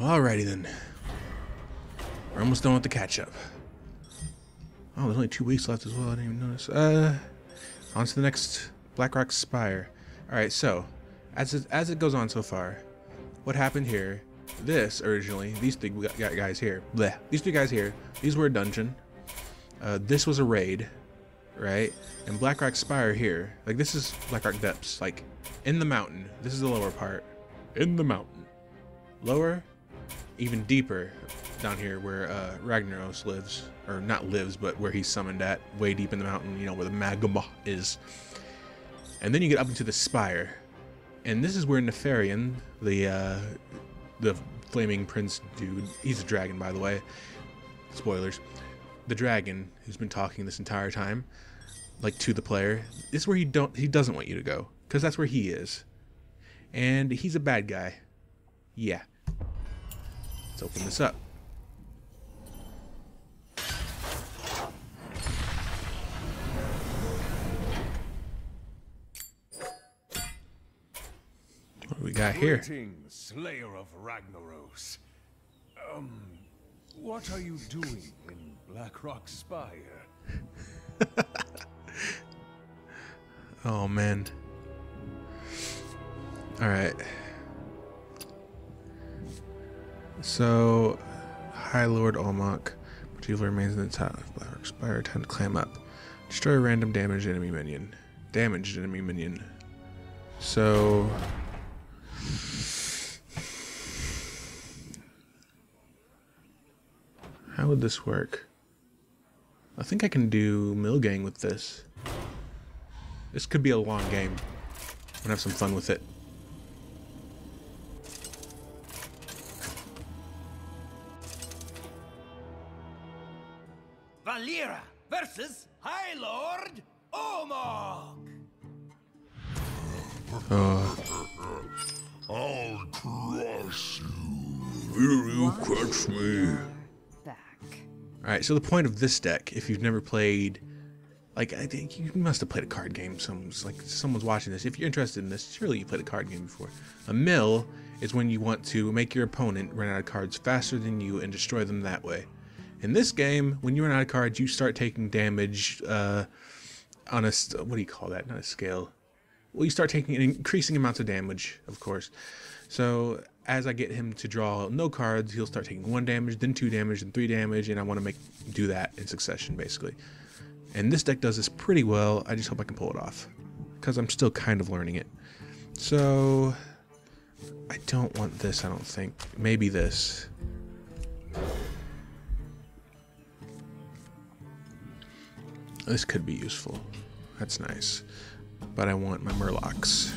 Alrighty then. We're almost done with the catch-up. Oh, there's only 2 weeks left as well. I didn't even notice. On to the next Blackrock Spire. Alright, so as it goes on so far, what happened here? This originally, these three guys here. Bleh, these 3 guys here. These were a dungeon. This was a raid, right? And Blackrock Spire here, like this is Blackrock Depths, like in the mountain. This is the lower part, in the mountain. Lower, even deeper down here where Ragnaros lives, or not lives, but where he's summoned at, way deep in the mountain. You know where the magma is. And then you get up into the spire, and this is where Nefarian, the flaming prince dude, he's a dragon by the way. Spoilers. The dragon who's been talking this entire time, like to the player, this is where he doesn't want you to go, because that's where he is, and he's a bad guy. Yeah. Let's open this up. What do we got here? Greetings, Slayer of Ragnaros. What are you doing in Blackrock Spire? Oh man. Alright. So, Highlord Omokk, particular remains in the top of Blackrock Spire, time to climb up. Destroy a random damaged enemy minion. Damaged enemy minion. So, how would this work? I think I can do Milgang with this. This could be a long game. I'm gonna have some fun with it. Valera versus Highlord Omokk. I'll crush you. Will you crush me? Alright, so the point of this deck, if you've never played, like, I think you must have played a card game. Someone's watching this. If you're interested in this, surely you played a card game before. A mill is when you want to make your opponent run out of cards faster than you and destroy them that way. In this game, when you run out of cards, you start taking damage on a, what do you call that? Not a scale. Well, you start taking increasing amounts of damage, of course. So as I get him to draw no cards, he'll start taking 1 damage, then 2 damage, then 3 damage, and I want to do that in succession, basically. And this deck does this pretty well. I just hope I can pull it off, because I'm still kind of learning it. So I don't want this, I don't think. Maybe this. This could be useful. That's nice. But I want my Murlocs.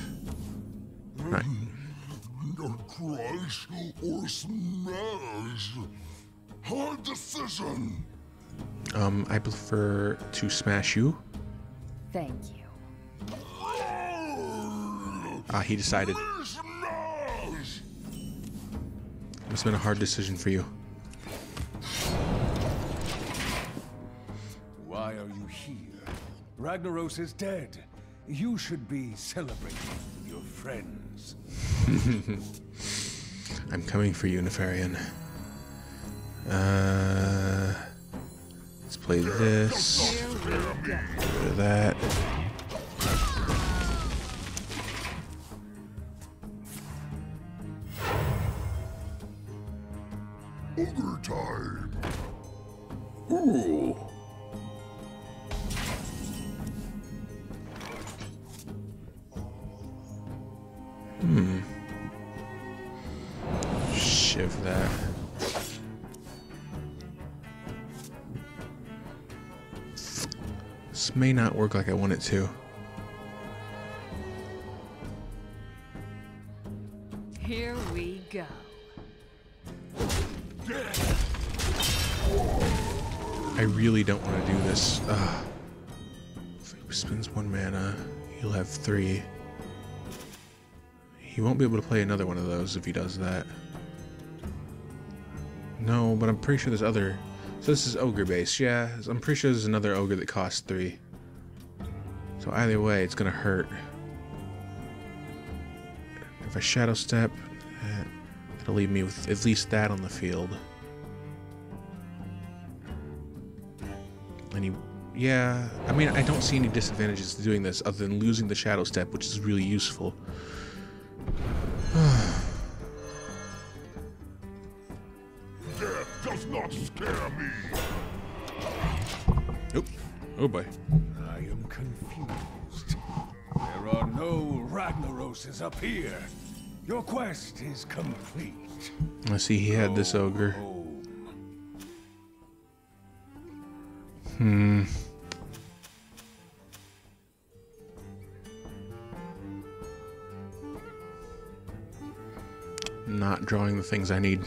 Right. Crush or smash. Hard decision. I prefer to smash you. Thank you. Ah, he decided. Smash. It's been a hard decision for you. Why are you here? Ragnaros is dead. You should be celebrating with your friends. I'm coming for you, Nefarian. Let's play this. Do that. Ogre time. Ooh. Shiv that. This may not work like I want it to. Here we go. I really don't want to do this. If he spends 1 mana, he'll have 3. He won't be able to play another one of those if he does that. No, but I'm pretty sure there's other... So this is ogre based, yeah. I'm pretty sure there's another ogre that costs 3. So either way, it's gonna hurt. If I shadow step, That'll leave me with at least that on the field. Yeah, I mean, I don't see any disadvantages to doing this other than losing the Shadow Step, which is really useful. Death does not scare me. Nope. Oh boy. I am confused. There are no Ragnaroses up here. Your quest is complete. I see he had this ogre. Not drawing the things I need.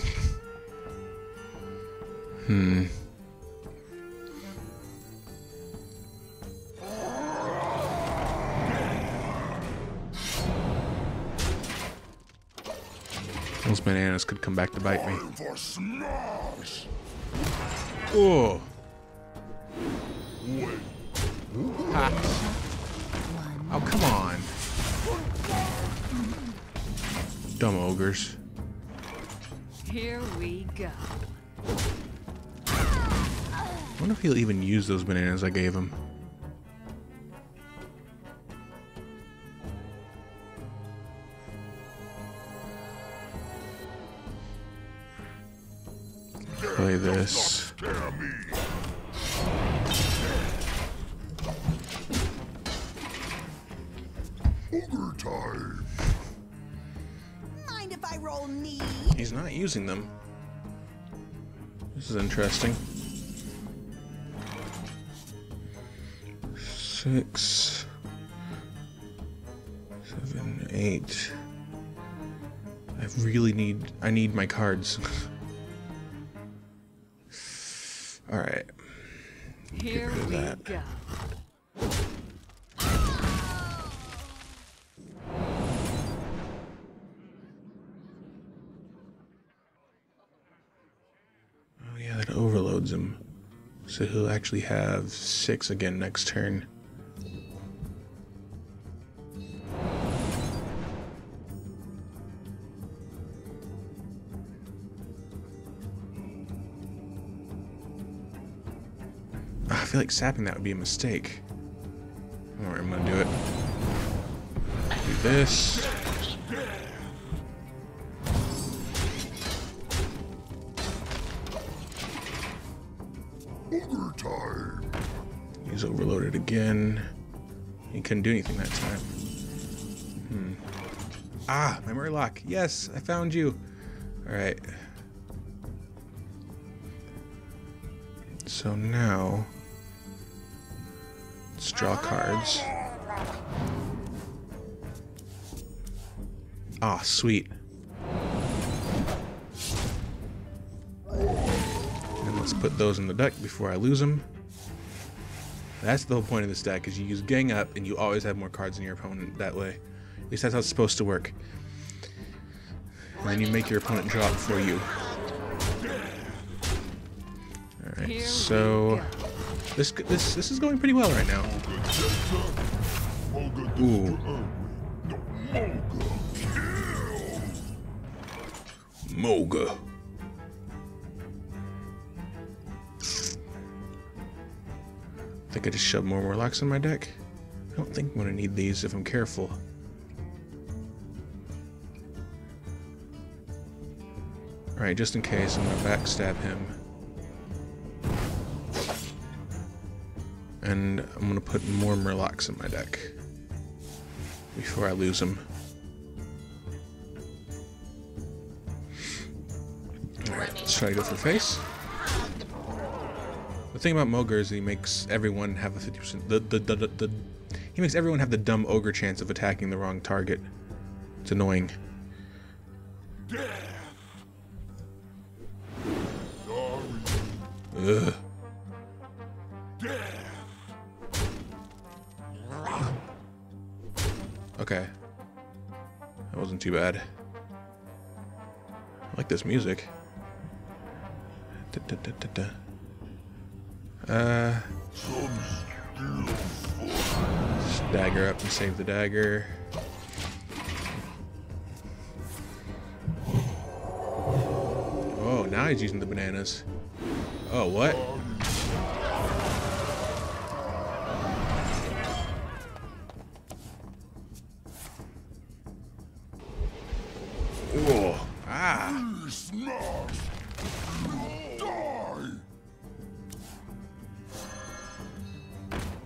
Those bananas could come back to bite me. For smash. Oh. Wait. Ha. Oh, come on. Dumb ogres. Here we go. I wonder if he'll even use those bananas I gave him. Play this. Scare me. Ogre time. Mind if I roll knee? He's not using them. This is interesting. 6, 7, 8. I need my cards. All right. Here we that. go. Oh yeah, that overloads him. So he'll actually have 6 again next turn. I feel like sapping that would be a mistake. Alright, I'm gonna do it. Do this. Ogre time. He's overloaded again. He couldn't do anything that time. Ah, my Murloc. Yes, I found you. Alright. So now, let's draw cards. Ah, sweet. And let's put those in the deck before I lose them. That's the whole point of this deck, is you use Gang Up and you always have more cards than your opponent that way. At least that's how it's supposed to work. And then you make your opponent draw it for you. Alright, so this is going pretty well right now. Ooh. Moga. I think I just shoved more Warlocks in my deck. I don't think I'm going to need these if I'm careful. Alright, just in case, I'm going to backstab him. And I'm going to put more Murlocs in my deck before I lose them. Alright, let's try to go for face. The thing about Mogar is he makes everyone have a 50%. He makes everyone have the dumb ogre chance of attacking the wrong target. It's annoying. Ugh. Okay. That wasn't too bad. I like this music. Just dagger up and save the dagger. Now he's using the bananas. Oh, what? Whoa. Ah.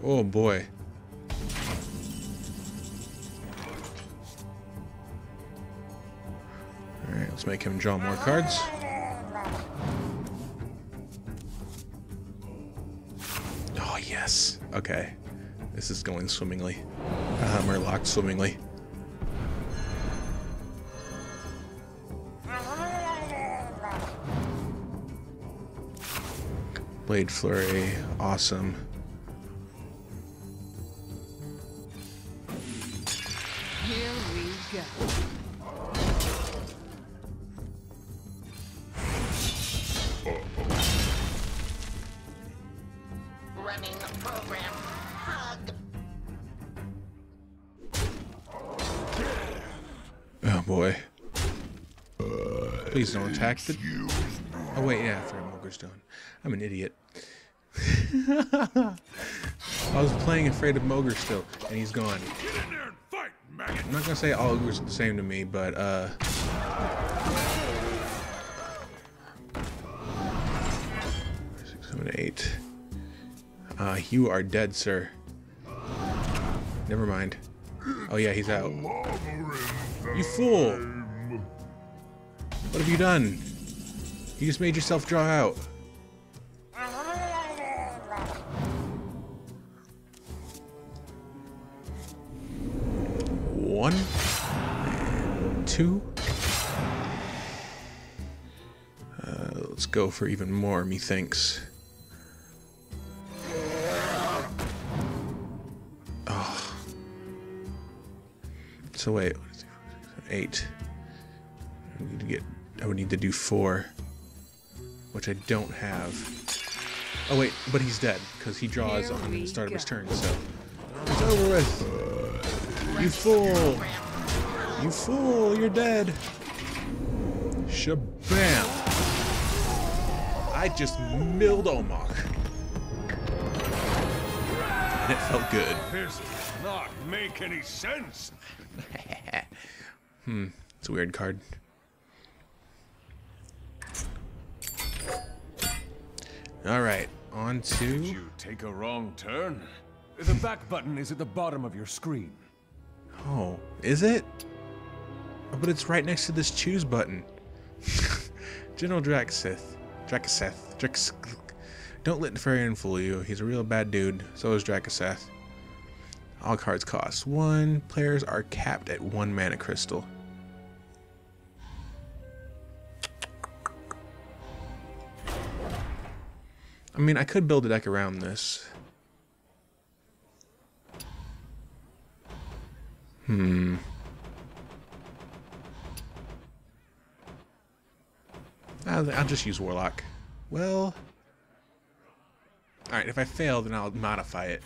Oh boy. Alright, let's make him draw more cards. Oh yes. Okay. This is going swimmingly. We're locked swimmingly. Blade Flurry, awesome. Here we go. Running the program. Hug. Oh boy. Please don't attack the... Oh wait, yeah, for Omokk Stone. I'm an idiot. I was playing afraid of Mogre still, and he's gone. Get in there and fight, maggot. I'm not gonna say all ogres are the same to me, but 6, 7, 8. You are dead, sir. Never mind. Oh yeah, he's out. You fool! What have you done? You just made yourself draw out. One, 2. Let's go for even more, methinks. Oh. So wait, 8. I would need to do 4, which I don't have. Oh wait, but he's dead because he draws on the start of his turn, so it's over with. You fool! You fool! You're dead. Shabam! I just milled Omokk, and it felt good. This does not make any sense. It's a weird card. Alright, on to... Did you take a wrong turn? The back button is at the bottom of your screen. Oh, is it? Oh, but it's right next to this choose button. General Drakkisath. Don't let Nefarian fool you. He's a real bad dude. So is Drakkisath. All cards cost 1. Players are capped at 1 mana crystal. I mean, I could build a deck around this. I'll just use Warlock. Well... Alright, if I fail, then I'll modify it.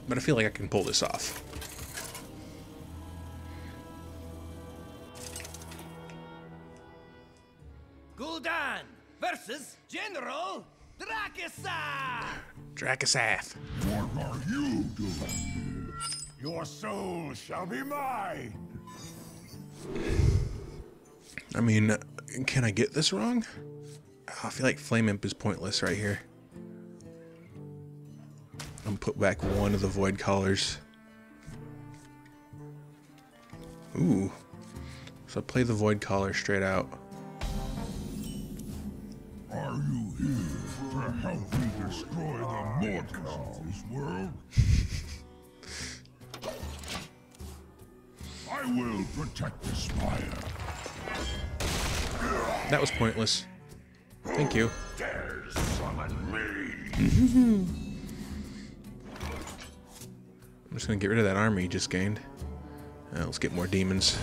But I feel like I can pull this off. Gul'dan versus General Drakkisath. Drakkisath. What are you doing? Your soul shall be mine. I mean, can I get this wrong? Oh, I feel like Flame Imp is pointless right here. I'm gonna put back 1 of the Void Collars. Ooh. So play the Void Collar straight out. Are you here to help me destroy the mortals of this world? I will protect the spire. That was pointless. Thank you. Dare summon me. I'm just gonna get rid of that army you just gained. Let's get more demons.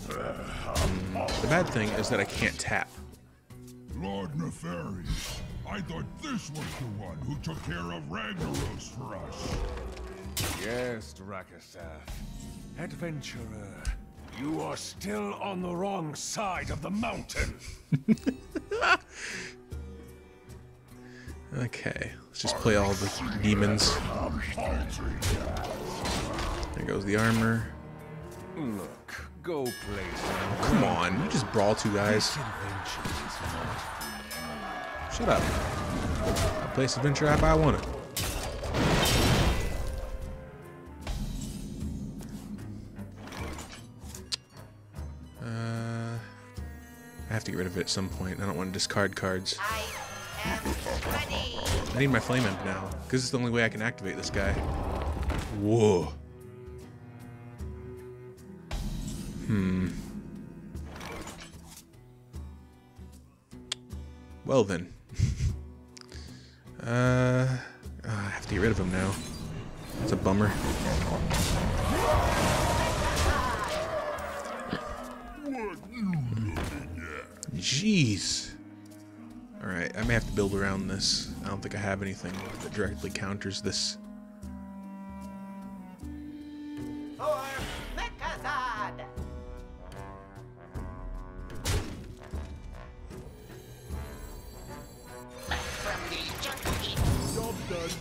The bad thing is that I can't tap. Lord Nefarious, I thought this was the one who took care of Ragnaros for us. Yes, Drakkisath. Adventurer, you are still on the wrong side of the mountain. Okay, let's just play all the demons. There goes the armor. Look, go play some. Come on, you just brawl two guys. Shut up. I play this adventure app I want it. I have to get rid of it at some point. I don't want to discard cards. I am ready. I need my flame imp now, because it's the only way I can activate this guy. Whoa. Well then. I have to get rid of him now. That's a bummer. Jeez. Alright, I may have to build around this. I don't think I have anything that directly counters this. For Drakkisath. Back from the jungle. Job done.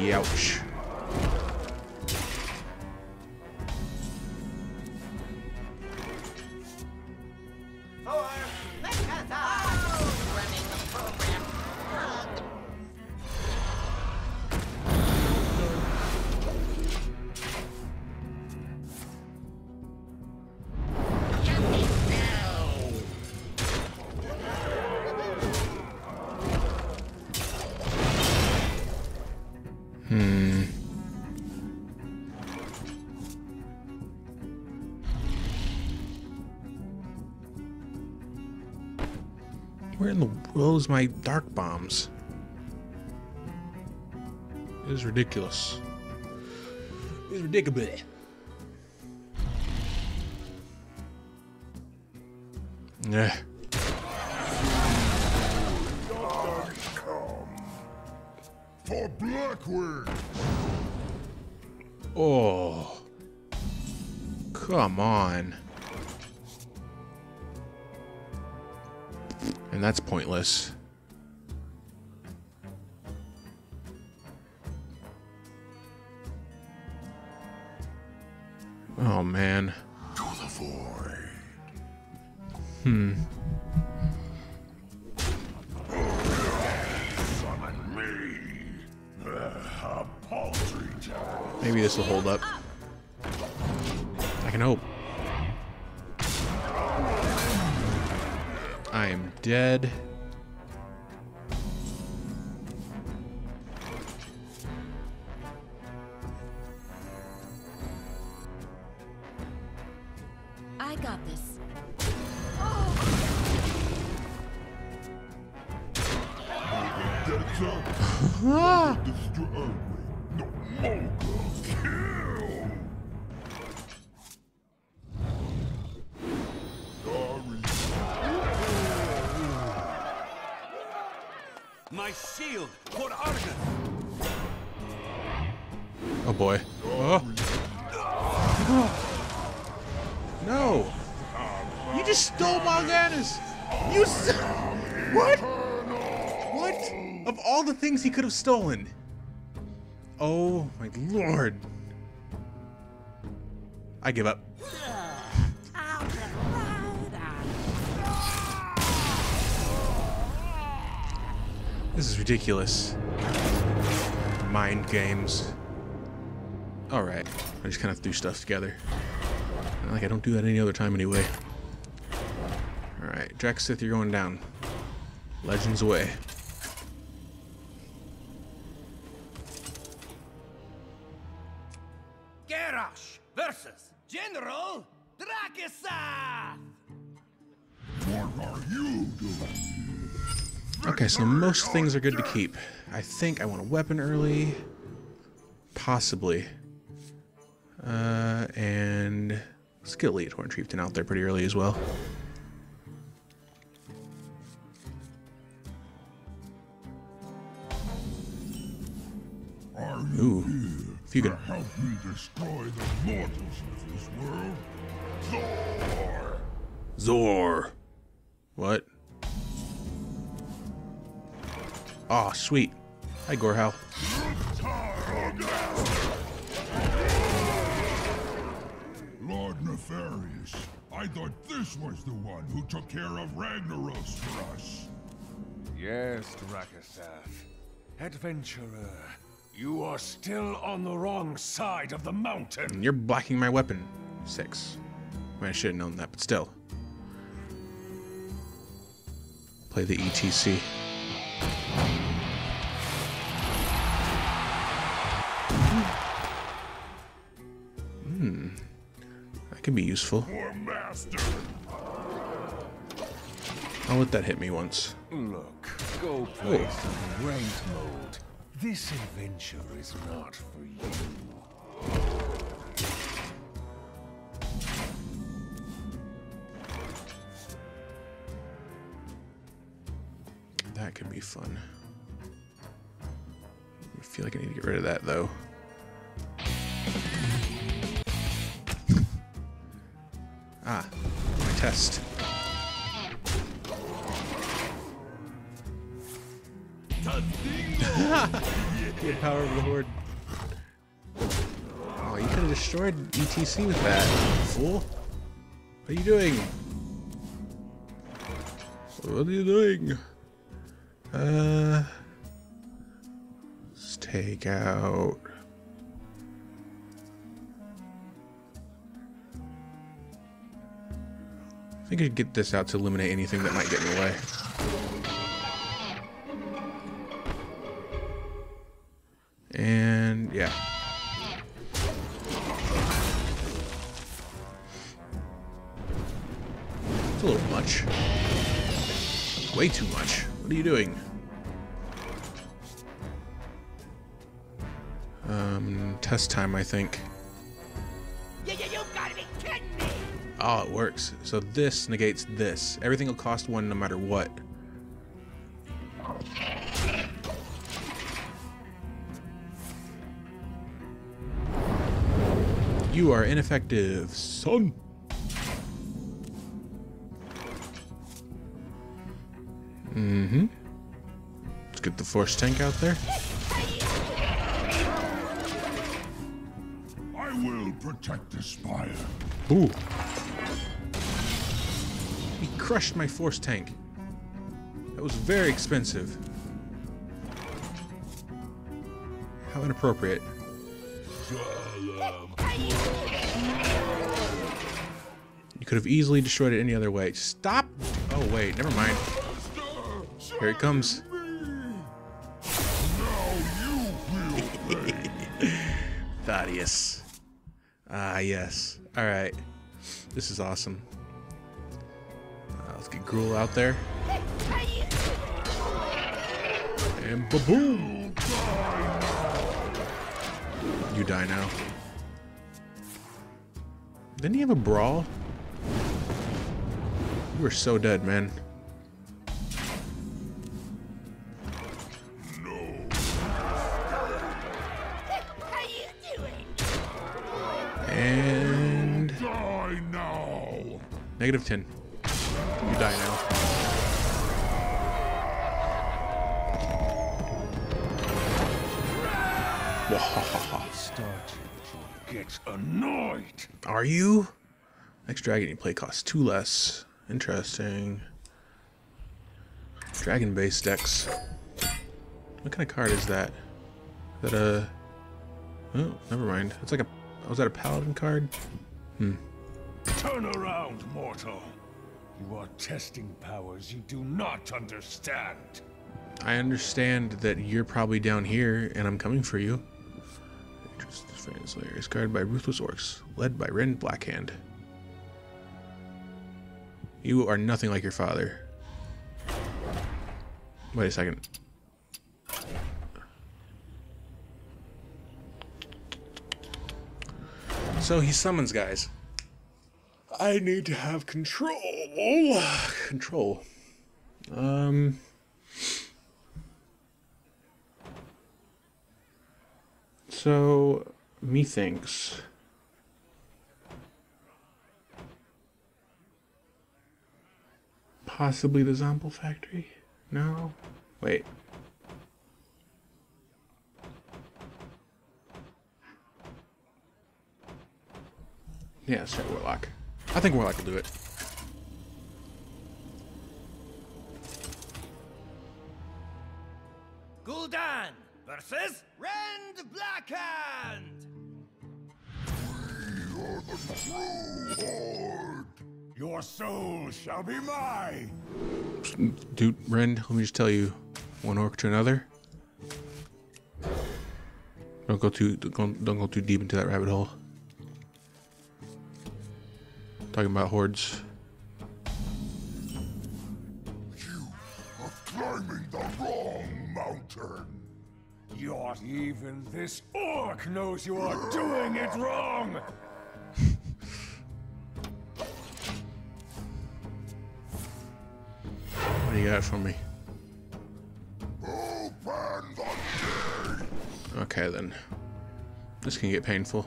Youch. For Drakkisath. Running the program. Hug. Shut it down. Where in the world is my dark bombs? It is ridiculous. It is ridiculous. Yeah. For Blackwing. Oh. Come on. And that's pointless. Oh man. To the void. Summon me. A paltry task. Maybe this will hold up. I can hope. I am dead. I got this. That's up. Destroy. No, Omokk. Kill. My shield for Argus. Oh boy. Oh. No! You just stole Morgana's! You what? What? Of all the things he could have stolen. Oh my lord. I give up. This is ridiculous. Mind games. Alright. I just kind of threw stuff together. Like I don't do that any other time anyway. Alright, Drakkisath, you're going down. Legends away. Garrosh versus General Drakkisath! What are you doing? Okay, so most things are good to keep. I think I want a weapon early. Possibly. And skill lead Horn Chieftain out there pretty early as well. Ooh. If you could. Help me destroy the mortals of this world. Thor! Zor. What? Aw, oh, sweet. Hi, Gorhal. Lord Nefarious, I thought this was the one who took care of Ragnaros for us. Yes, Drakkisath. Adventurer, you are still on the wrong side of the mountain. You're blocking my weapon. 6. I mean, I should have known that, but still. Play the ETC. That could be useful. Master. I'll let that hit me once. Look, go play some ranked mode. This adventure is not for you. That could be fun. I feel like I need to get rid of that, though. Ah, my test. The power of the Horde. Oh, you could have destroyed ETC with that, fool. What are you doing? What are you doing? Let's take out. I think I could get this out to eliminate anything that might get in the way. And yeah. It's a little much. Way too much. What are you doing? Test time, I think. You gotta be kidding me! Oh, it works. So this negates this. Everything will cost 1 no matter what. You are ineffective, son. Mm-hmm. Let's get the force tank out there. I will protect the spire. Ooh. He crushed my force tank. That was very expensive. How inappropriate. You could have easily destroyed it any other way. Stop! Oh wait, never mind. Here it comes. Thaddeus. Ah, yes. Alright. This is awesome. Let's get Gruul out there. And ba-boom! You die now. Didn't he have a brawl? You were so dead, man. And Die now. -10. You die now. Starting to get annoyed. Are you? Next dragon you play costs 2 less. Interesting. Dragon base decks. What kind of card is that? Is that a... Oh, never mind. It's like a... Was that a paladin card? Turn around, mortal. You are testing powers you do not understand. I understand that you're probably down here, and I'm coming for you. Slayer is guarded by ruthless orcs, led by Rend Blackhand. You are nothing like your father. Wait a second. So he summons guys. I need to have control. Control. So, methinks. Possibly the Zombie Factory? No? Wait. Yeah, let's try Warlock. I think Warlock will do it. Gul'dan versus Rend Blackhand. We are the true Horde. Your soul shall be mine. Dude, Rend, let me just tell you, one orc to another. Don't go too deep into that rabbit hole. Talking about hordes. You are climbing the wrong mountain. Even this orc knows you are doing it wrong! What do you got for me? Open the gate. Okay then. This can get painful.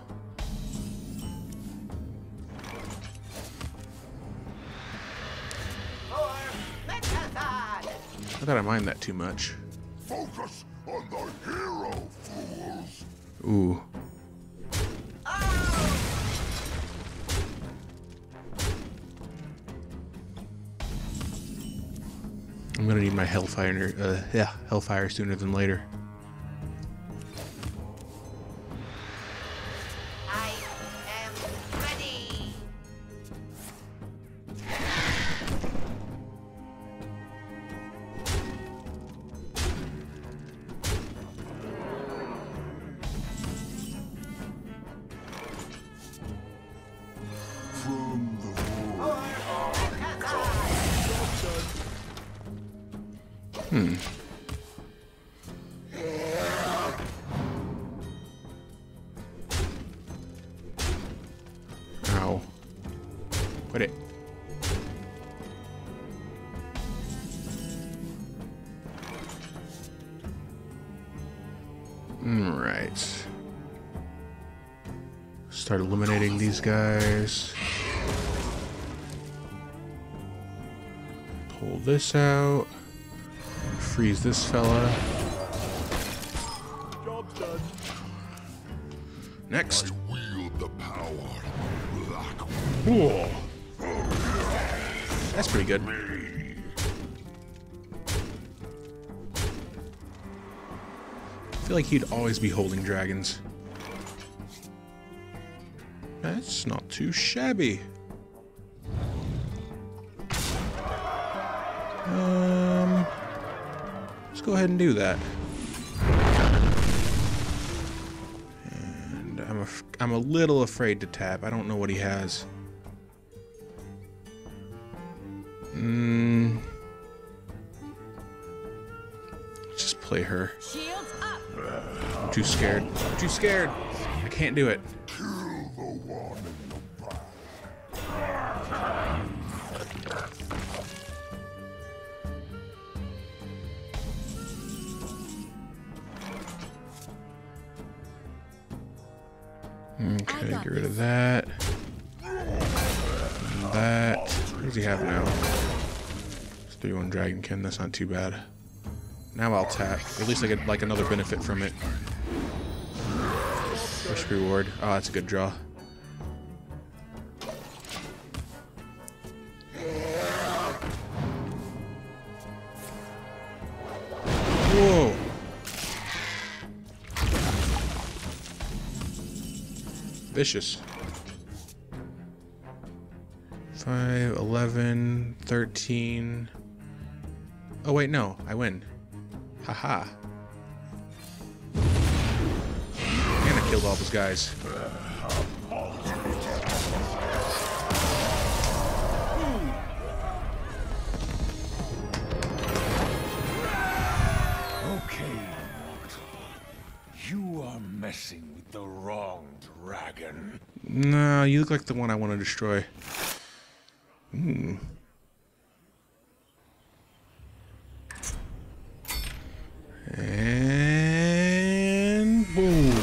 Drakkisath. I thought I mind that too much. Focus on the hero, fools. Ooh. I'm gonna need my Hellfire sooner than later. I am ready. From the Ow. Put it. Alright. Start eliminating these guys. Pull this out. Freeze this fella. Job's done. Next. I wield the power of Blackrock. Whoa. That's pretty good. I feel like he'd always be holding dragons. That's not too shabby. Let's go ahead and do that. And I'm a little afraid to tap. I don't know what he has. Just play her. Shields up. I'm too scared. I'm too scared. I can't do it. Kill the one in the back. Okay, get rid of that. That. What does he have now? It's 3-1 Dragonkin. That's not too bad. Now I'll tap. At least I get like another benefit from it. Risk reward. Oh, that's a good draw. Whoa. Vicious. 5, 11, 13. Oh wait, no, I win. Haha. And I killed all those guys. Okay, mortal. You are messing with the wrong dragon. No, you look like the one I want to destroy. And boom.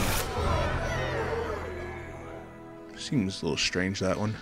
Seems a little strange, that one.